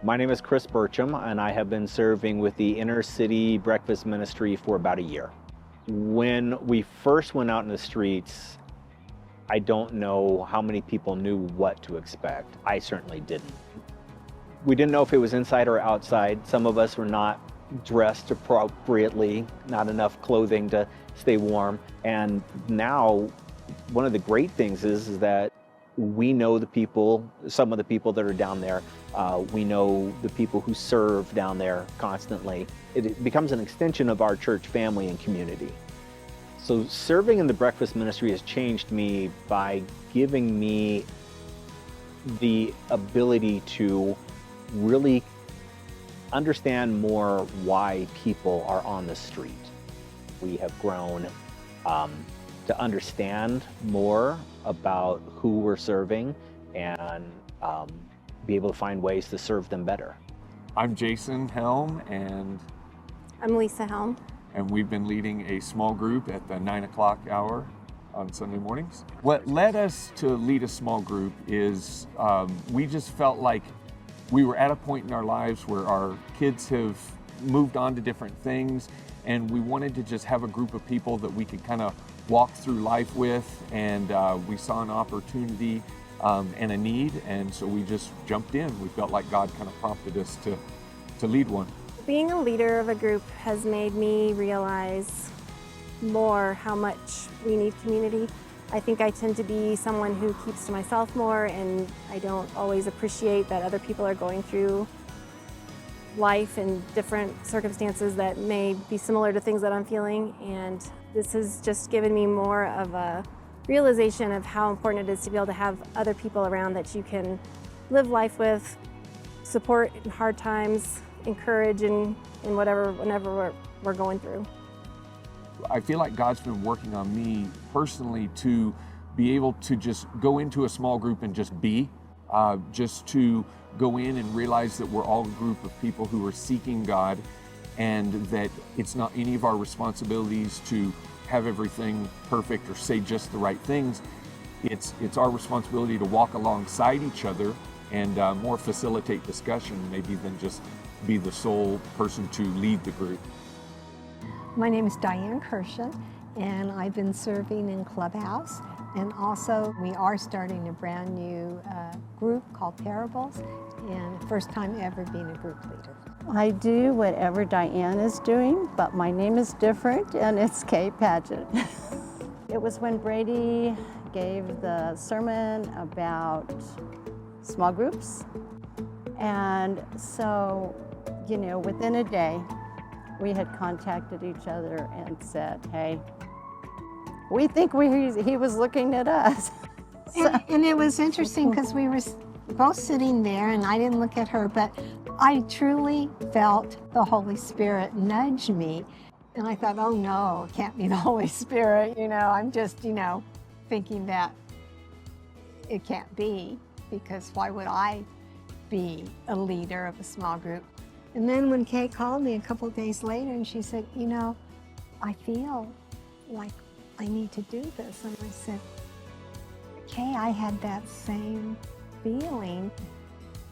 My name is Chris Burcham, and I have been serving with the Inner City Breakfast Ministry for about a year. When we first went out in the streets, I don't know how many people knew what to expect. I certainly didn't. We didn't know if it was inside or outside. Some of us were not dressed appropriately, not enough clothing to stay warm. And now, one of the great things is that we know the people, some of the people that are down there. We know the people who serve down there constantly. It becomes an extension of our church family and community. So serving in the breakfast ministry has changed me by giving me the ability to really understand more why people are on the street. We have grown to understand more about who we're serving and be able to find ways to serve them better. I'm Jason Helm, and I'm Lisa Helm. And we've been leading a small group at the 9 o'clock hour on Sunday mornings. What led us to lead a small group is we just felt like we were at a point in our lives where our kids have moved on to different things, and we wanted to just have a group of people that we could kind of walk through life with, and we saw an opportunity and a need, and so we just jumped in. We felt like God kind of prompted us to lead one. Being a leader of a group has made me realize more how much we need community. I think I tend to be someone who keeps to myself more, and I don't always appreciate that other people are going through life in different circumstances that may be similar to things that I'm feeling, and this has just given me more of a realization of how important it is to be able to have other people around that you can live life with, support in hard times, encourage in whenever we're going through. I feel like God's been working on me personally to be able to just go into a small group and just be, just to go in and realize that we're all a group of people who are seeking God, and that it's not any of our responsibilities to have everything perfect or say just the right things. It's our responsibility to walk alongside each other and more facilitate discussion maybe than just be the sole person to lead the group. My name is Diane Kirshen, and I've been serving in Clubhouse, and also we are starting a brand new group called Parables, and first time ever being a group leader. I do whatever Diane is doing, but my name is different, and it's Kay Paget. It was when Brady gave the sermon about small groups, and so, within a day, we had contacted each other and said, hey, we think he was looking at us. And it was interesting because we were both sitting there, and I didn't look at her, but I truly felt the Holy Spirit nudge me. And I thought, oh no, it can't be the Holy Spirit. I'm just, thinking that it can't be, because why would I be a leader of a small group? And then when Kay called me a couple of days later and she said, I feel like I need to do this. And I said, Kay, I had that same feeling.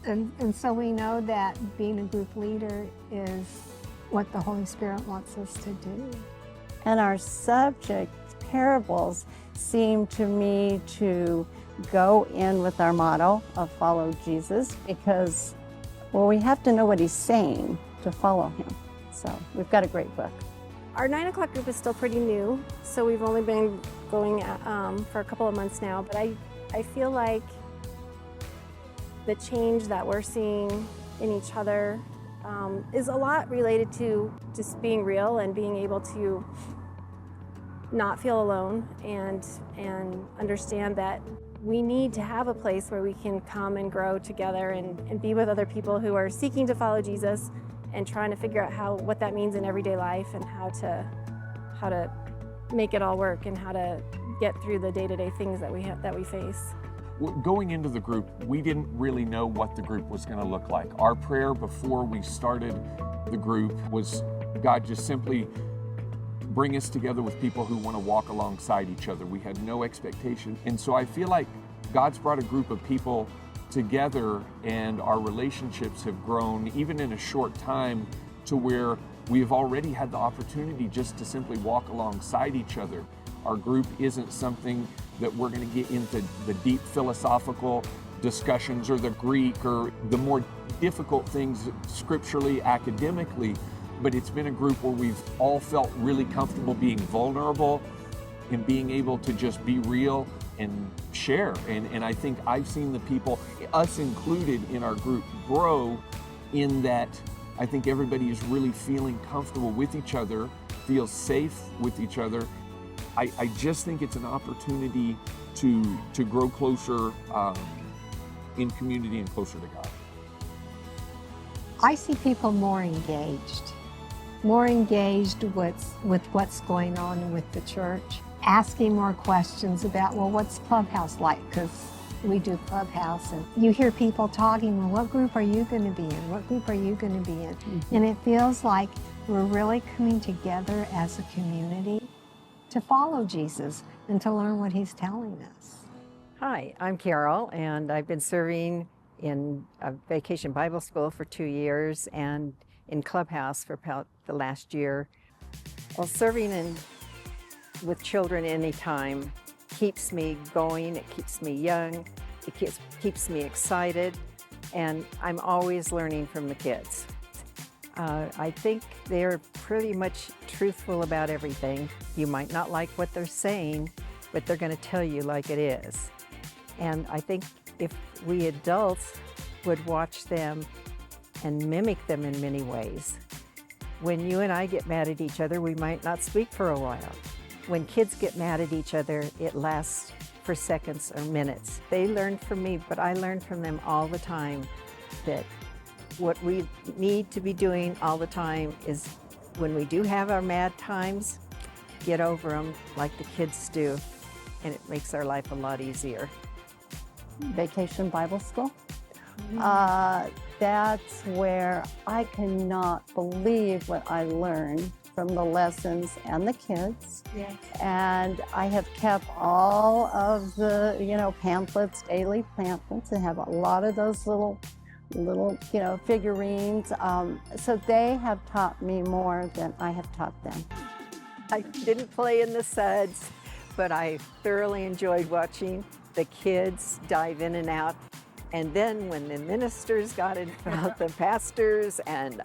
And so we know that being a group leader is what the Holy Spirit wants us to do. And our subject, parables, seemed to me to go in with our motto of follow Jesus, because we have to know what he's saying to follow him. So we've got a great book. Our 9 o'clock group is still pretty new, so we've only been going for a couple of months now, but I feel like the change that we're seeing in each other is a lot related to just being real and being able to not feel alone and understand that we need to have a place where we can come and grow together and be with other people who are seeking to follow Jesus and trying to figure out what that means in everyday life and how to make it all work and how to get through the day-to-day things that we face. Going into the group, we didn't really know what the group was going to look like. Our prayer before we started the group was, God, just simply bring us together with people who want to walk alongside each other. We had no expectation. And so I feel like God's brought a group of people together, and our relationships have grown even in a short time to where we have already had the opportunity just to simply walk alongside each other. Our group isn't something that we're going to get into the deep philosophical discussions or the Greek or the more difficult things scripturally, academically, but it's been a group where we've all felt really comfortable being vulnerable and being able to just be real and share. And I think I've seen the people, us included in our group, grow in that I think everybody is really feeling comfortable with each other, feels safe with each other. I just think it's an opportunity to grow closer in community and closer to God. I see people more engaged with what's going on with the church, asking more questions about, well, what's Clubhouse like? Because we do Clubhouse, and you hear people talking, well, what group are you going to be in? What group are you going to be in? Mm-hmm. And it feels like we're really coming together as a community to follow Jesus and to learn what he's telling us. Hi, I'm Carol, and I've been serving in a Vacation Bible School for 2 years and in Clubhouse for about the last year. Well, serving with children anytime keeps me going, it keeps me young, it keeps me excited, and I'm always learning from the kids. I think they're pretty much truthful about everything. You might not like what they're saying, but they're going to tell you like it is. And I think if we adults would watch them and mimic them in many ways, when you and I get mad at each other, we might not speak for a while. When kids get mad at each other, it lasts for seconds or minutes. They learn from me, but I learn from them all the time that what we need to be doing all the time is when we do have our mad times, get over them like the kids do, and it makes our life a lot easier. Vacation Bible School. That's where I cannot believe what I learned from the lessons and the kids. Yes. And I have kept all of the, pamphlets, daily pamphlets, and have a lot of those little, figurines. So they have taught me more than I have taught them. I didn't play in the suds, but I thoroughly enjoyed watching the kids dive in and out. And then when the ministers got involved, the pastors and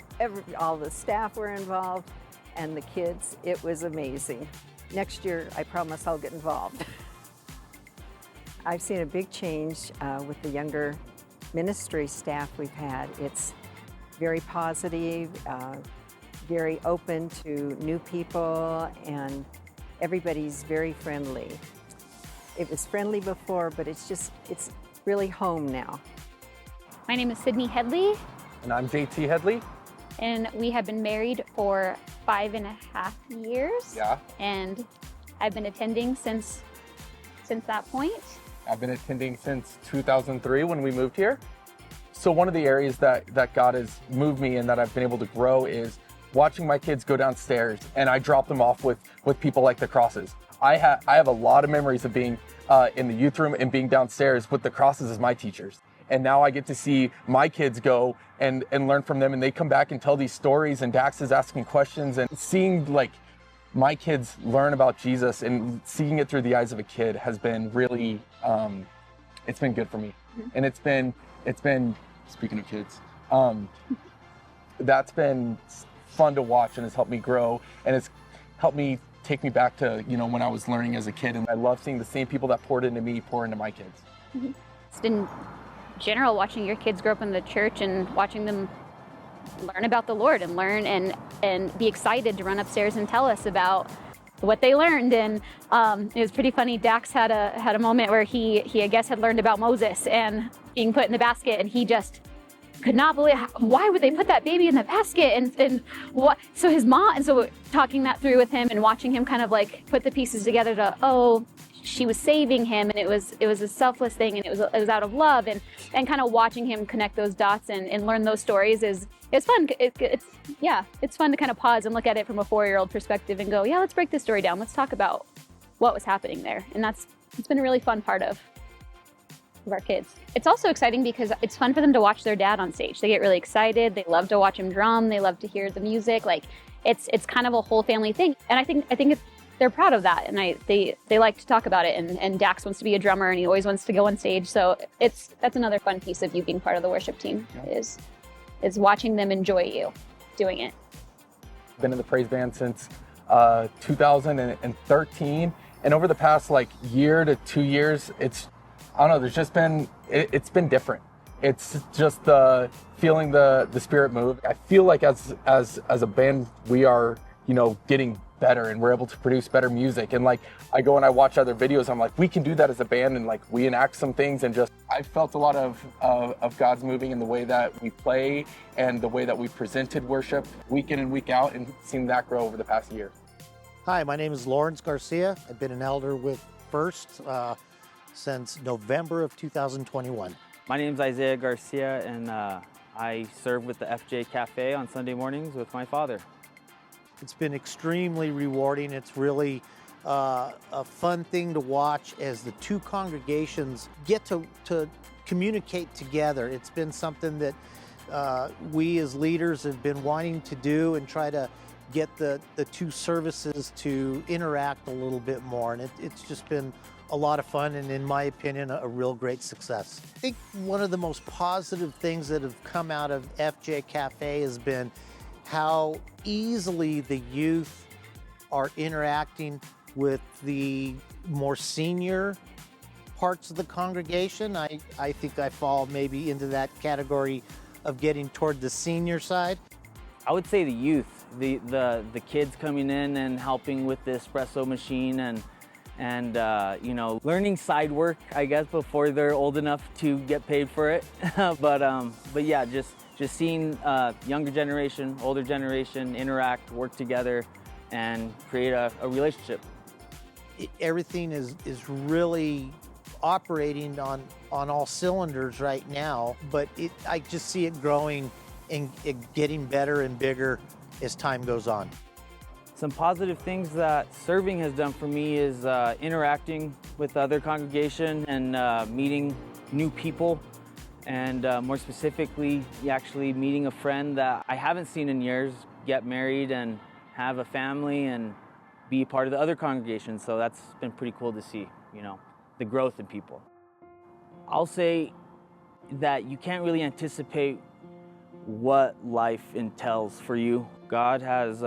all the staff were involved, and the kids, it was amazing. Next year, I promise I'll get involved. I've seen a big change with the younger ministry staff we've had. It's very positive, very open to new people, and everybody's very friendly. It was friendly before, but it's really home now. My name is Sydney Headley. And I'm JT Headley. And we have been married for 5.5 years. Yeah. And I've been attending since that point. I've been attending since 2003 when we moved here. So one of the areas that God has moved me in, that I've been able to grow, is watching my kids go downstairs, and I drop them off with people like the Crosses. I have a lot of memories of being in the youth room and being downstairs with the Crosses as my teachers. And now I get to see my kids go and learn from them, and they come back and tell these stories, and Dax is asking questions, and seeing like my kids learn about Jesus and seeing it through the eyes of a kid has been really, it's been good for me. And it's been, speaking of kids, that's been fun to watch, and has helped me grow, and it's helped me take me back to, when I was learning as a kid. And I love seeing the same people that poured into me pour into my kids. Just in general, watching your kids grow up in the church and watching them learn about the Lord and learn and be excited to run upstairs and tell us about what they learned. And it was pretty funny. Dax had a moment where he I guess had learned about Moses and being put in the basket, and he just could not believe, why would they put that baby in the basket, and what? So his mom, and so talking that through with him and watching him kind of like put the pieces together to, oh, she was saving him, and it was a selfless thing, and it was out of love, and kind of watching him connect those dots and learn those stories is fun. It's fun to kind of pause and look at it from a 4-year-old perspective and go, yeah, let's break this story down. Let's talk about what was happening there, and it's been a really fun part of of our kids. It's also exciting because it's fun for them to watch their dad on stage. They get really excited. They love to watch him drum. They love to hear the music. Like it's kind of a whole family thing. And I think they're proud of that. And they like to talk about it. And Dax wants to be a drummer and he always wants to go on stage. So that's another fun piece of you being part of the worship team is watching them enjoy you doing it. Been in the praise band since 2013. And over the past year to 2 years, I don't know, there's just been, it's been different. It's just feeling the spirit move. I feel like as a band, we are, getting better and we're able to produce better music. And I go and I watch other videos, I'm like, we can do that as a band, and we enact some things, and just, I felt a lot of God's moving in the way that we play and the way that we presented worship week in and week out, and seen that grow over the past year. Hi, my name is Lawrence Garcia. I've been an elder with First since November of 2021. My name is Isaiah Garcia, and I serve with the FJ Cafe on Sunday mornings with my father. It's been extremely rewarding. It's really a fun thing to watch as the two congregations get to communicate together. It's been something that we as leaders have been wanting to do and try to get the two services to interact a little bit more. And it's just been a lot of fun, and in my opinion, a real great success. I think one of the most positive things that have come out of FJ Cafe has been how easily the youth are interacting with the more senior parts of the congregation. I think I fall maybe into that category of getting toward the senior side. I would say the youth, the kids coming in and helping with the espresso machine and learning side work, I guess, before they're old enough to get paid for it. but yeah, just seeing younger generation, older generation interact, work together, and create a relationship. Everything is really operating on all cylinders right now, but I just see it growing and it getting better and bigger as time goes on. Some positive things that serving has done for me is interacting with the other congregation and meeting new people, and more specifically, actually meeting a friend that I haven't seen in years get married and have a family and be part of the other congregation. So that's been pretty cool to see, the growth in people. I'll say that you can't really anticipate what life entails for you. God has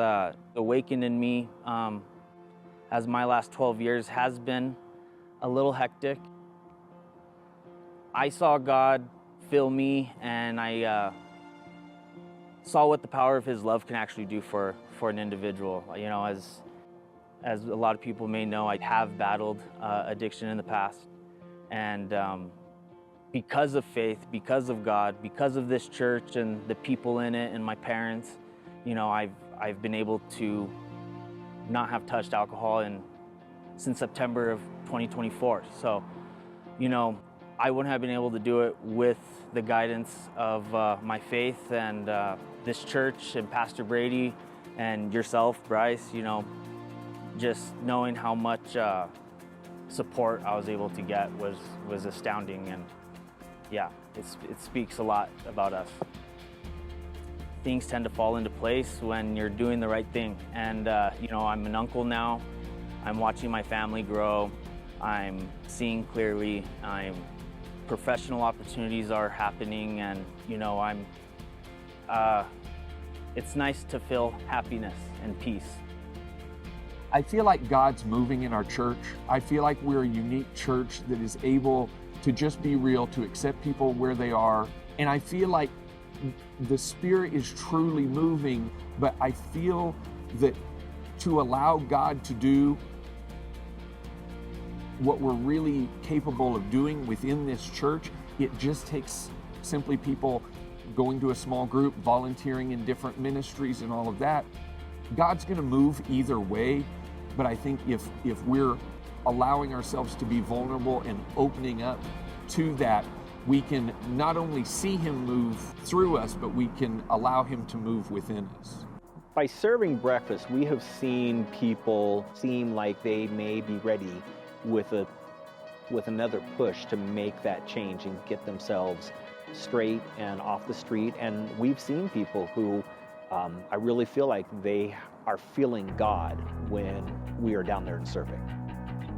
awakened in me as my last 12 years has been a little hectic. I saw God fill me, and I saw what the power of His love can actually do for an individual. As a lot of people may know, I have battled addiction in the past, and because of faith, because of God, because of this church and the people in it and my parents, I've been able to not have touched alcohol since September of 2024. So, I wouldn't have been able to do it with the guidance of my faith and this church and Pastor Brady and yourself, Bryce. Just knowing how much support I was able to get was astounding, and yeah, it speaks a lot about us. Things tend to fall into place when you're doing the right thing. And I'm an uncle now. I'm watching my family grow. I'm seeing clearly. Professional opportunities are happening, and it's nice to feel happiness and peace. I feel like God's moving in our church. I feel like we're a unique church that is able to just be real, to accept people where they are. And I feel like the Spirit is truly moving, but I feel that to allow God to do what we're really capable of doing within this church, it just takes simply people going to a small group, volunteering in different ministries and all of that. God's gonna move either way, but I think if we're allowing ourselves to be vulnerable and opening up to that, we can not only see Him move through us, but we can allow Him to move within us. By serving breakfast, we have seen people seem like they may be ready with a with another push to make that change and get themselves straight and off the street. And we've seen people who I really feel like they are feeling God when we are down there and serving.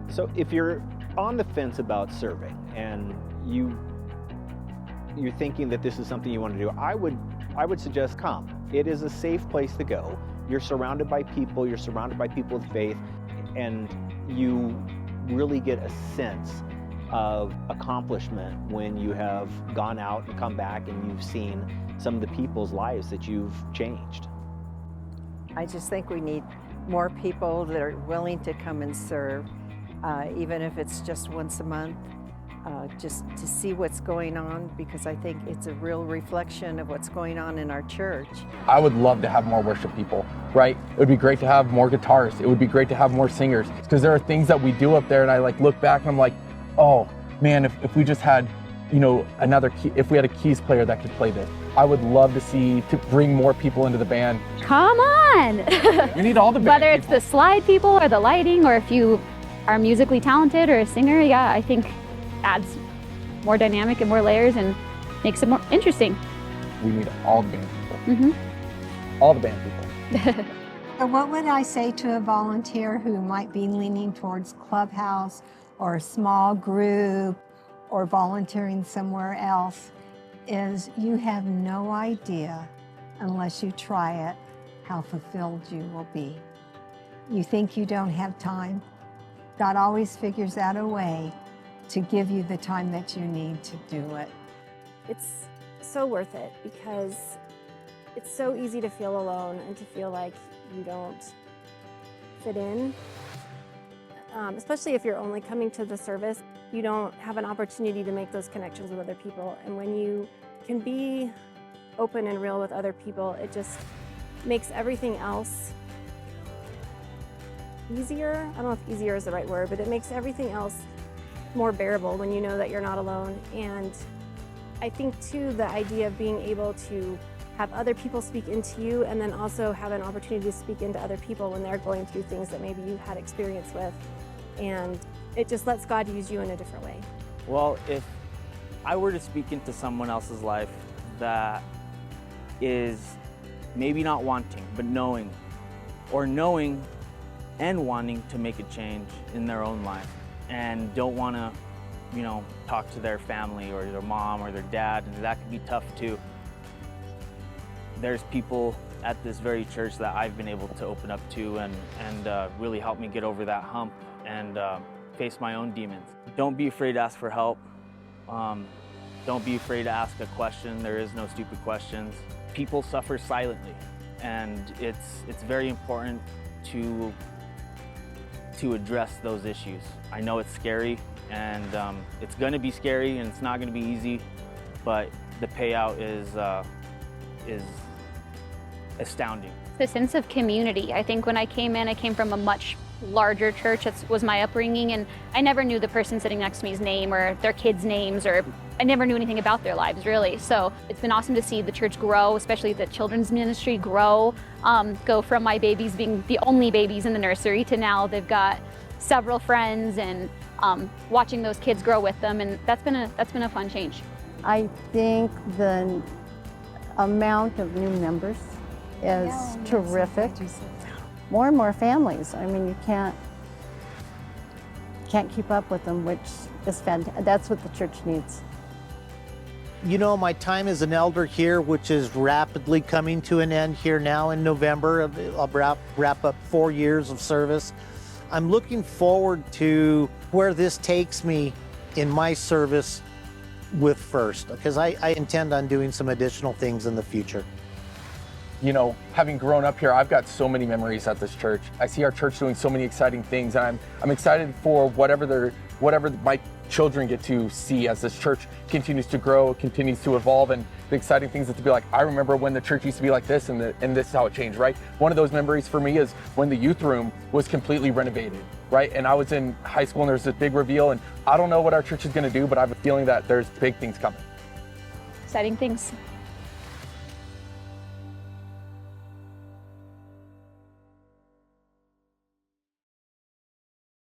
So if you're on the fence about serving and you're thinking that this is something you want to do, I would suggest come. It is a safe place to go. You're surrounded by people with faith, and you really get a sense of accomplishment when you have gone out and come back and you've seen some of the people's lives that you've changed. I just think we need more people that are willing to come and serve, even if it's just once a month, just to see what's going on, because I think it's a real reflection of what's going on in our church. I would love to have more worship people, right? It would be great to have more guitarists. It would be great to have more singers, because there are things that we do up there and I like look back and I'm like, oh man, if we just had, you know, if we had a keys player that could play this, I would love to bring more people into the band. Come on! We need all the band Whether it's people. the slide people or the lighting, or if you are musically talented or a singer, yeah, I think adds more dynamic and more layers and makes it more interesting. We need all the band people. Mm-hmm. All the band people. So what would I say to a volunteer who might be leaning towards Clubhouse or a small group or volunteering somewhere else, is you have no idea, unless you try it, how fulfilled you will be. You think you don't have time? God always figures out a way to give you the time that you need to do it. It's so worth it, because it's so easy to feel alone and to feel like you don't fit in. Especially if you're only coming to the service, you don't have an opportunity to make those connections with other people. And when you can be open and real with other people, it just makes everything else easier. I don't know if easier is the right word, but it makes everything else more bearable when you know that you're not alone. And I think too, the idea of being able to have other people speak into you, and then also have an opportunity to speak into other people when they're going through things that maybe you had experience with. And it just lets God use you in a different way. Well, if I were to speak into someone else's life that is maybe not wanting, but knowing and wanting to make a change in their own life, and don't want to, you know, talk to their family or their mom or their dad, and that can be tough too. There's people at this very church that I've been able to open up to and really help me get over that hump and face my own demons. Don't be afraid to ask for help. Don't be afraid to ask a question. There is no stupid questions. People suffer silently, and it's very important to address those issues. I know it's scary, and it's going to be scary, and it's not going to be easy, but the payout is astounding. The sense of community. I think when I came in, I came from a much larger church. That was my upbringing, and I never knew the person sitting next to me's name or their kids' names, or I never knew anything about their lives really. So it's been awesome to see the church grow, especially the children's ministry grow, go from my babies being the only babies in the nursery to now they've got several friends, and watching those kids grow with them, and that's been a fun change. I think the amount of new members is terrific. More and more families. I mean, you can't keep up with them, which is fantastic. That's what the church needs. You know, my time as an elder here, which is rapidly coming to an end here now in November, I'll wrap up 4 years of service. I'm looking forward to where this takes me in my service with First, because I intend on doing some additional things in the future. You know, having grown up here, I've got so many memories at this church. I see our church doing so many exciting things, and I'm excited for whatever my children get to see as this church continues to grow, continues to evolve, and the exciting things is to be like, I remember when the church used to be like this, and this is how it changed, right? One of those memories for me is when the youth room was completely renovated, right? And I was in high school, and there's this big reveal, and I don't know what our church is going to do, but I have a feeling that there's big things coming. Exciting things.